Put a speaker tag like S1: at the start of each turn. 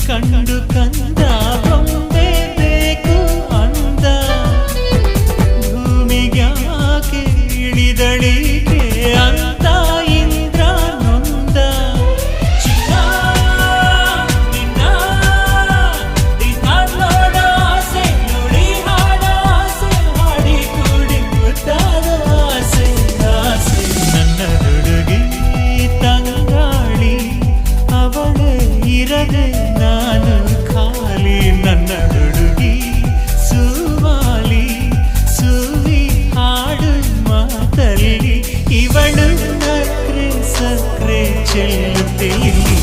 S1: ಕಂಡು ಕಂದ ಬೊಂಬೆ ಬೇಕು ಅಂದ ಭೂಮಿಗ್ಯಾಕೆ ಇಳಿದಳಿಕೆ ಅಂತ ಇಂದ್ರ ನೊಂದ ಚಿನ್ನ ನಿನ್ನ ದಿನ ನೋಡ ಆಸೆ ನೋಡಿ ಹಾಡ ಆಸೆ ಹಾಡಿ ಕೂಡಿ ಮುದ್ದಾದ ಆಸೆ ಆಸೆ ನನ್ನ ಹುಡುಗಿ ತಂಗಾಳಿ ಅವಳೇ ಇರದೆ ನಾನು ಖಾಲಿ ನನ್ನ ಹುಡುಗಿ ಸುವಾಲಿ ಸುವಿ ಹಾಡು ಮಾತಲ್ಲಿ ಇವಳು ನಕ್ರೆ ಸಕ್ರೆ ಚೆಲ್ಲುತ್ತೆ ಇಲ್ಲಿ